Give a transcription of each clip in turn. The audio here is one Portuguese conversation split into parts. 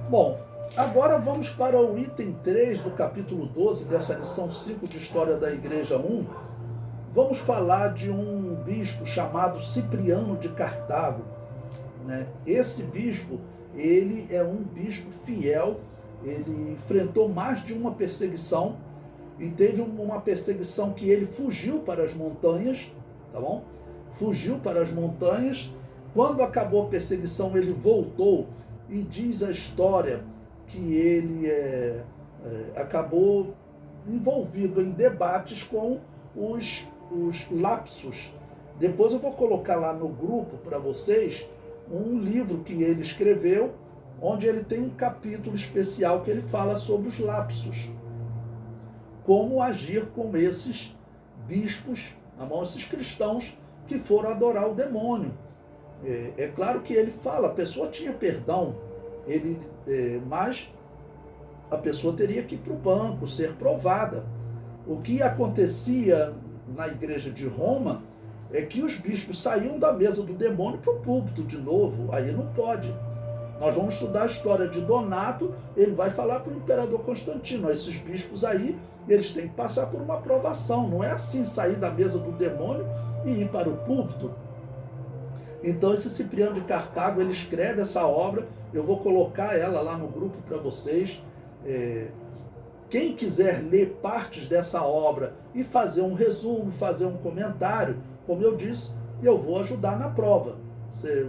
Bom, agora vamos para o item 3 do capítulo 12 dessa lição 5 de História da Igreja 1. Vamos falar de um bispo chamado Cipriano de Cartago, né? Esse bispo, ele é um bispo fiel, ele enfrentou mais de uma perseguição, e teve uma perseguição que ele fugiu para as montanhas, tá bom? Fugiu para as montanhas. Quando acabou a perseguição, ele voltou, e diz a história que ele acabou envolvido em debates com os lapsos. Depois eu vou colocar lá no grupo para vocês um livro que ele escreveu, onde ele tem um capítulo especial que ele fala sobre os lapsos. Como agir com esses bispos, esses cristãos que foram adorar o demônio. É claro que ele fala, a pessoa tinha perdão, mas a pessoa teria que ir para o banco, ser provada. O que acontecia na igreja de Roma é que os bispos saíam da mesa do demônio para o púlpito de novo, aí não pode. Nós vamos estudar a história de Donato, ele vai falar para o imperador Constantino, esses bispos aí, eles têm que passar por uma aprovação, não é assim sair da mesa do demônio e ir para o púlpito. Então esse Cipriano de Cartago, ele escreve essa obra, eu vou colocar ela lá no grupo para vocês. Quem quiser ler partes dessa obra e fazer um resumo, fazer um comentário, como eu disse, eu vou ajudar na prova.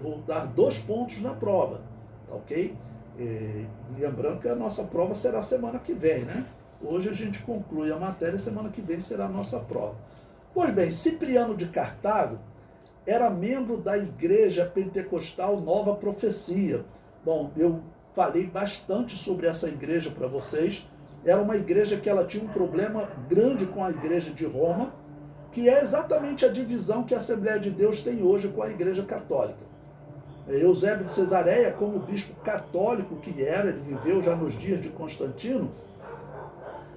Vou dar 2 pontos na prova, tá ok? Lembrando que a nossa prova será semana que vem, né? Hoje a gente conclui a matéria, semana que vem será a nossa prova. Pois bem, Cipriano de Cartago era membro da Igreja Pentecostal Nova Profecia. Bom, eu falei bastante sobre essa igreja para vocês. Era uma igreja que ela tinha um problema grande com a igreja de Roma, que é exatamente a divisão que a Assembleia de Deus tem hoje com a Igreja Católica. Eusébio de Cesareia, como bispo católico que era, ele viveu já nos dias de Constantino,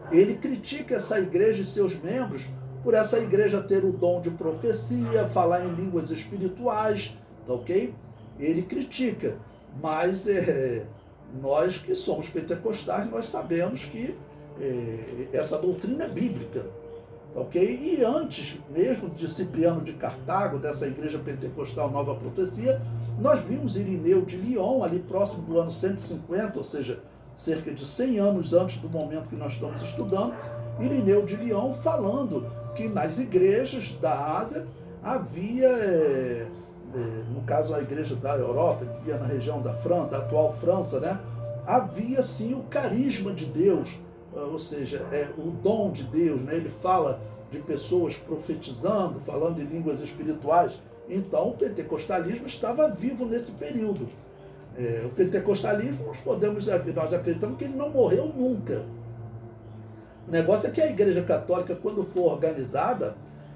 ele critica essa igreja e seus membros por essa igreja ter o dom de profecia, falar em línguas espirituais, tá ok? Ele critica, mas nós que somos pentecostais, nós sabemos que essa doutrina é bíblica, tá ok? E antes mesmo de Cipriano de Cartago, dessa igreja pentecostal Nova Profecia, nós vimos Irineu de Lyon, ali próximo do ano 150, ou seja, cerca de 100 anos antes do momento que nós estamos estudando, Irineu de Lyon falando que nas igrejas da Ásia havia, no caso a igreja da Europa, que vivia na região da França, da atual França, né? Havia sim o carisma de Deus, ou seja, o dom de Deus, né? Ele fala de pessoas profetizando, falando em línguas espirituais. Então o pentecostalismo estava vivo nesse período. O pentecostalismo, nós acreditamos que ele não morreu nunca. O negócio é que a Igreja Católica, quando for organizada,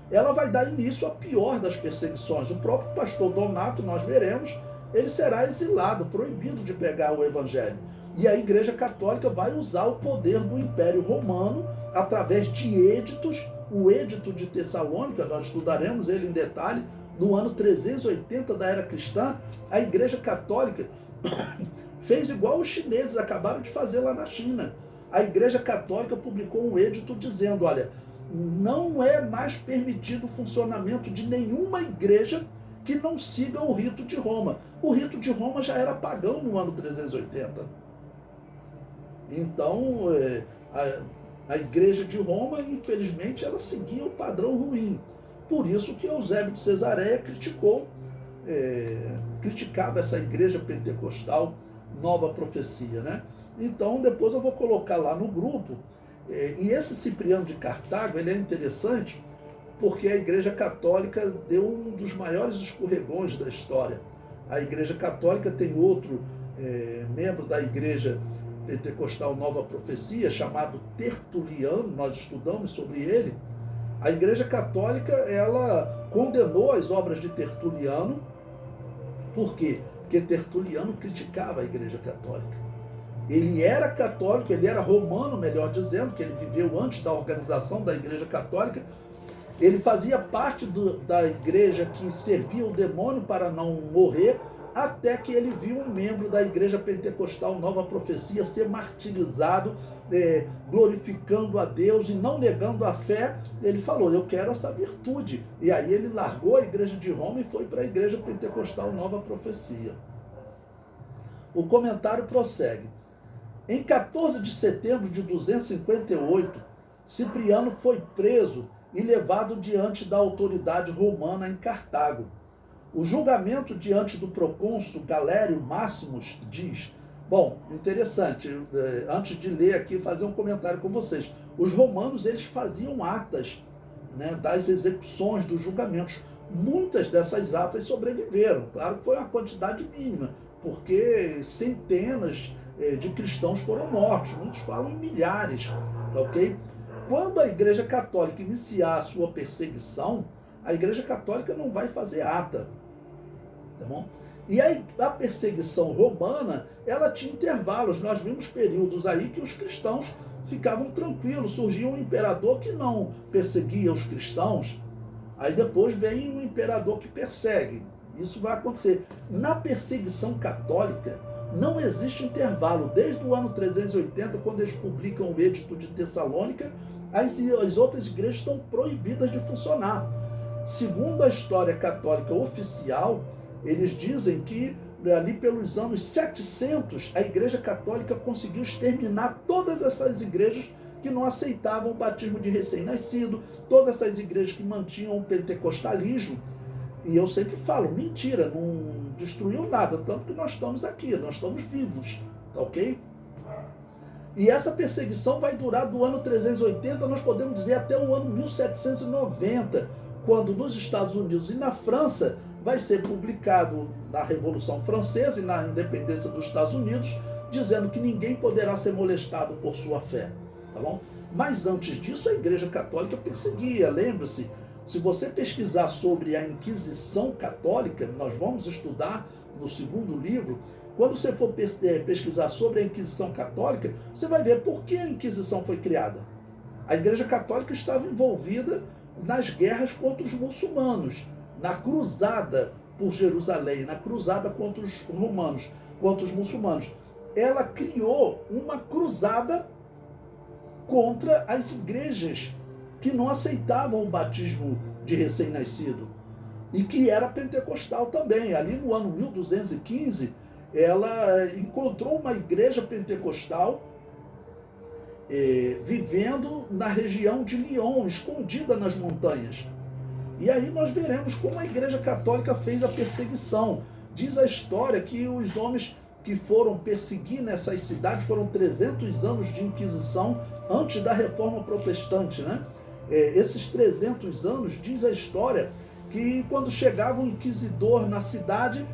ela vai dar início à pior das perseguições. O próprio pastor Donato, nós veremos, ele será exilado, proibido de pregar o Evangelho. E a Igreja Católica vai usar o poder do Império Romano através de editos. O Edito de Tessalônica, nós estudaremos ele em detalhe, no ano 380 da Era Cristã, a Igreja Católica fez igual os chineses acabaram de fazer lá na China. A Igreja Católica publicou um edito dizendo, olha, não é mais permitido o funcionamento de nenhuma igreja que não siga o rito de Roma. O rito de Roma já era pagão no ano 380. Então, a igreja de Roma, infelizmente, ela seguia o padrão ruim. Por isso que Eusébio de Cesareia criticava essa igreja pentecostal Nova Profecia, né? Então, depois eu vou colocar lá no grupo. E esse Cipriano de Cartago, ele é interessante porque a Igreja Católica deu um dos maiores escorregões da história. A Igreja Católica tem outro membro da Igreja Pentecostal Nova Profecia, chamado Tertuliano, nós estudamos sobre ele. A Igreja Católica, ela condenou as obras de Tertuliano. Por quê? Porque Tertuliano criticava a Igreja Católica. Ele era católico, ele era romano, melhor dizendo, que ele viveu antes da organização da Igreja Católica. Ele fazia parte da igreja que servia o demônio para não morrer, até que ele viu um membro da igreja pentecostal Nova Profecia ser martirizado, glorificando a Deus e não negando a fé. Ele falou, eu quero essa virtude. E aí ele largou a igreja de Roma e foi para a igreja pentecostal Nova Profecia. O comentário prossegue. Em 14 de setembro de 258, Cipriano foi preso e levado diante da autoridade romana em Cartago. O julgamento diante do procônsul Galério Máximos diz... Bom, interessante, antes de ler aqui, fazer um comentário com vocês. Os romanos, eles faziam atas, né, das execuções, dos julgamentos. Muitas dessas atas sobreviveram. Claro que foi uma quantidade mínima, porque centenas de cristãos foram mortos. Muitos falam em milhares, tá ok? Quando a Igreja Católica iniciar a sua perseguição, a Igreja Católica não vai fazer ata, tá bom? E aí, a perseguição romana, ela tinha intervalos. Nós vimos períodos aí que os cristãos ficavam tranquilos. Surgia um imperador que não perseguia os cristãos, aí depois vem um imperador que persegue. Isso vai acontecer. Na perseguição católica, não existe intervalo. Desde o ano 380, quando eles publicam o Edito de Tessalônica, as outras igrejas estão proibidas de funcionar. Segundo a história católica oficial, eles dizem que ali pelos anos 700, a Igreja Católica conseguiu exterminar todas essas igrejas que não aceitavam o batismo de recém-nascido, todas essas igrejas que mantinham o pentecostalismo. E eu sempre falo, mentira, não destruiu nada, tanto que nós estamos aqui, nós estamos vivos, tá ok? E essa perseguição vai durar do ano 380, nós podemos dizer, até o ano 1790, quando nos Estados Unidos e na França vai ser publicado na Revolução Francesa e na independência dos Estados Unidos, dizendo que ninguém poderá ser molestado por sua fé, tá bom? Mas antes disso, a Igreja Católica perseguia, lembre-se, se você pesquisar sobre a Inquisição Católica, nós vamos estudar no segundo livro, quando você for pesquisar sobre a Inquisição Católica, você vai ver por que a Inquisição foi criada. A Igreja Católica estava envolvida nas guerras contra os muçulmanos, na cruzada por Jerusalém, na cruzada contra os romanos, contra os muçulmanos. Ela criou uma cruzada contra as igrejas que não aceitavam o batismo de recém-nascido e que era pentecostal também. Ali no ano 1215, ela encontrou uma igreja pentecostal vivendo na região de Lyon, escondida nas montanhas. E aí nós veremos como a Igreja Católica fez a perseguição. Diz a história que os homens que foram perseguir nessas cidades foram 300 anos de Inquisição antes da Reforma Protestante, né? Esses 300 anos, diz a história, que quando chegava um inquisidor na cidade,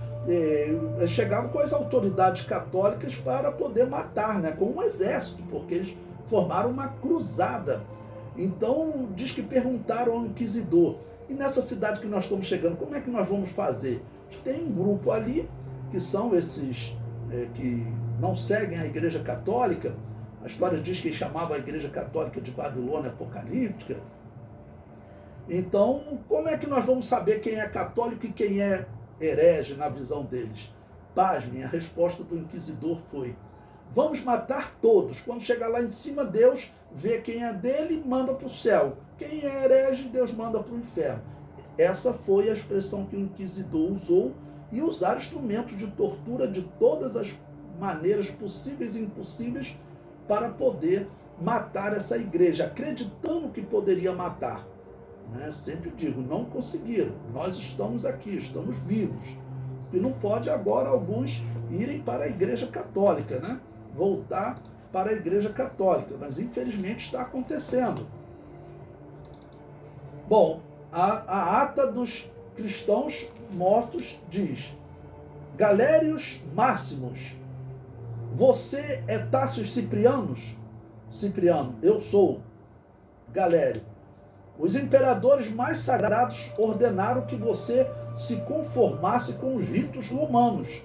chegava com as autoridades católicas para poder matar, né? Com um exército, porque eles formaram uma cruzada. Então, diz que perguntaram ao inquisidor, e nessa cidade que nós estamos chegando, como é que nós vamos fazer? Tem um grupo ali, que são esses que não seguem a Igreja Católica. A história diz que ele chamava a Igreja Católica de Babilônia Apocalíptica. Então, como é que nós vamos saber quem é católico e quem é herege na visão deles? Pasmem, a resposta do inquisidor foi: vamos matar todos. Quando chegar lá em cima, Deus vê quem é dele e manda para o céu. Quem é herege, Deus manda para o inferno. Essa foi a expressão que o inquisidor usou, e usar instrumentos de tortura de todas as maneiras possíveis e impossíveis para poder matar essa igreja, acreditando que poderia matar. Né? Sempre digo, não conseguiram. Nós estamos aqui, estamos vivos. E não pode agora alguns irem para a Igreja Católica, né? Voltar para a Igreja Católica, mas infelizmente está acontecendo. Bom, a ata dos cristãos mortos diz: Galérios Máximos, você é Tácios Ciprianos? Cipriano, eu sou. Galério, os imperadores mais sagrados ordenaram que você se conformasse com os ritos romanos.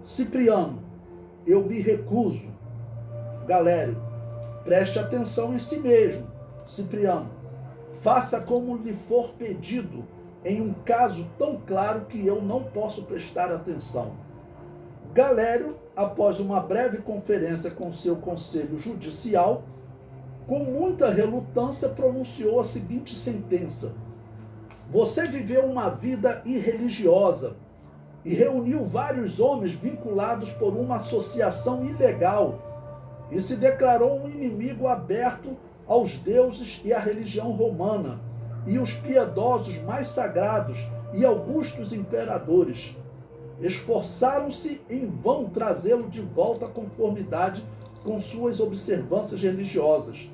Cipriano, eu me recuso. Galério, preste atenção em si mesmo. Cipriano, faça como lhe for pedido, em um caso tão claro que eu não posso prestar atenção. Galério, após uma breve conferência com seu conselho judicial, com muita relutância pronunciou a seguinte sentença: você viveu uma vida irreligiosa e reuniu vários homens vinculados por uma associação ilegal e se declarou um inimigo aberto aos deuses e à religião romana e os piedosos mais sagrados e augustos imperadores. Esforçaram-se em vão trazê-lo de volta à conformidade com suas observâncias religiosas.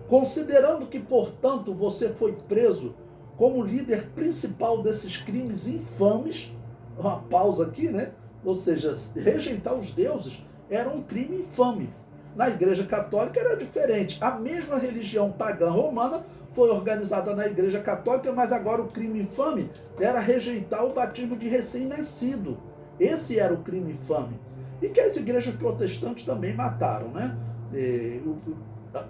Considerando que, portanto, você foi preso como líder principal desses crimes infames, uma pausa aqui, né? Ou seja, rejeitar os deuses era um crime infame. Na Igreja Católica era diferente. A mesma religião pagã romana foi organizada na Igreja Católica, mas agora o crime infame era rejeitar o batismo de recém-nascido. Esse era o crime infame. E que as igrejas protestantes também mataram, né?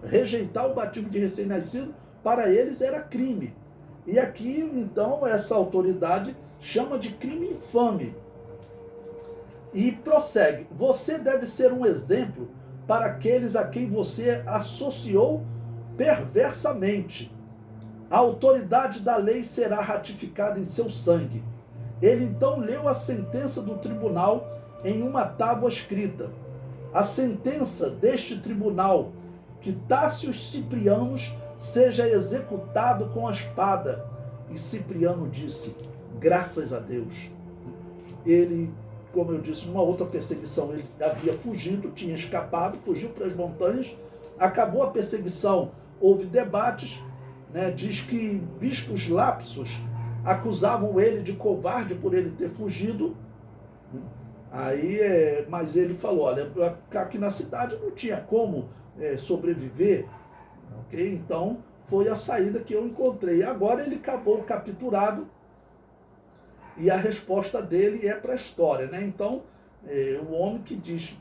Rejeitar o batismo de recém-nascido, para eles era crime. E aqui, então, essa autoridade chama de crime infame. E prossegue: você deve ser um exemplo para aqueles a quem você associou perversamente. A autoridade da lei será ratificada em seu sangue. Ele então leu a sentença do tribunal em uma tábua escrita. A sentença deste tribunal, que Tácios Ciprianos seja executado com a espada. E Cipriano disse: graças a Deus. Ele, como eu disse, numa outra perseguição, ele havia fugido, tinha escapado, fugiu para as montanhas, acabou a perseguição, houve debates, né? Diz que bispos lapsos acusavam ele de covarde por ele ter fugido. Mas ele falou: olha, aqui na cidade não tinha como sobreviver, ok? Então foi a saída que eu encontrei. Agora ele acabou capturado e a resposta dele é para a história, né? Então o homem que diz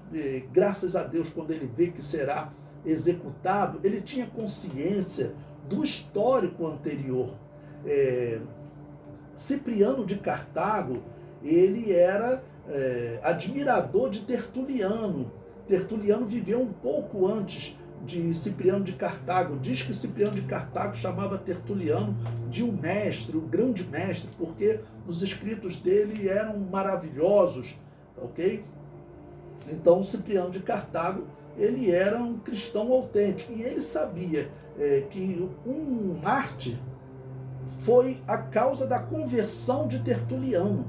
graças a Deus quando ele vê que será executado, ele tinha consciência do histórico anterior. Cipriano de Cartago, ele era admirador de Tertuliano. Tertuliano viveu um pouco antes de Cipriano de Cartago. Diz que Cipriano de Cartago chamava Tertuliano de um mestre, um grande mestre, porque os escritos dele eram maravilhosos, ok? Então Cipriano de Cartago, ele era um cristão autêntico e ele sabia que um mártir foi a causa da conversão de Tertuliano.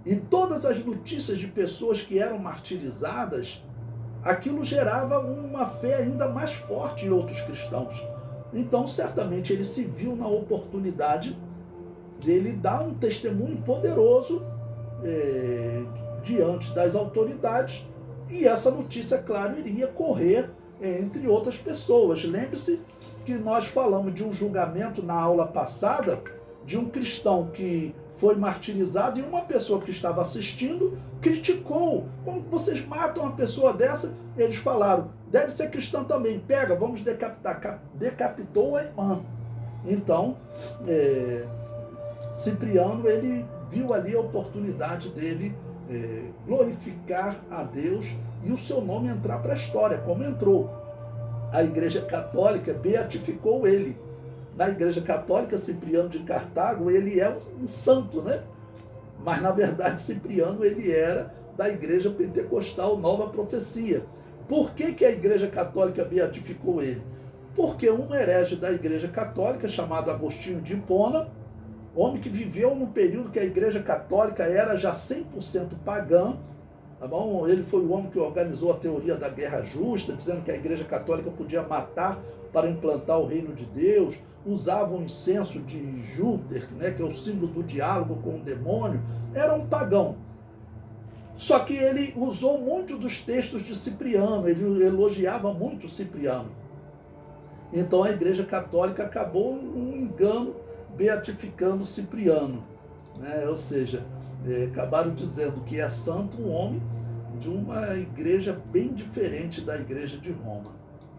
E todas as notícias de pessoas que eram martirizadas, aquilo gerava uma fé ainda mais forte em outros cristãos. Então, certamente, ele se viu na oportunidade dele dar um testemunho poderoso diante das autoridades, e essa notícia, claro, iria correr entre outras pessoas. Lembre-se que nós falamos de um julgamento na aula passada, de um cristão que foi martirizado e uma pessoa que estava assistindo criticou. Como vocês matam uma pessoa dessa? Eles falaram: deve ser cristão também, pega, vamos decapitar. Decapitou a irmã. Então, Cipriano, ele viu ali a oportunidade dele glorificar a Deus e o seu nome entrar para a história, como entrou. A Igreja Católica beatificou ele. Na Igreja Católica, Cipriano de Cartago, ele é um santo, né? Mas, na verdade, Cipriano, ele era da Igreja Pentecostal Nova Profecia. Por que a Igreja Católica beatificou ele? Porque um herege da Igreja Católica, chamado Agostinho de Hipona, homem que viveu num período que a Igreja Católica era já 100% pagã, tá bom? Ele foi o homem que organizou a teoria da guerra justa, dizendo que a Igreja Católica podia matar para implantar o reino de Deus, usava o incenso de Júpiter, né, que é o símbolo do diálogo com o demônio. Era um pagão. Só que ele usou muito dos textos de Cipriano, ele elogiava muito Cipriano. Então a Igreja Católica acabou, um engano, beatificando Cipriano, né? Ou seja, acabaram dizendo que é santo um homem de uma igreja bem diferente da Igreja de Roma.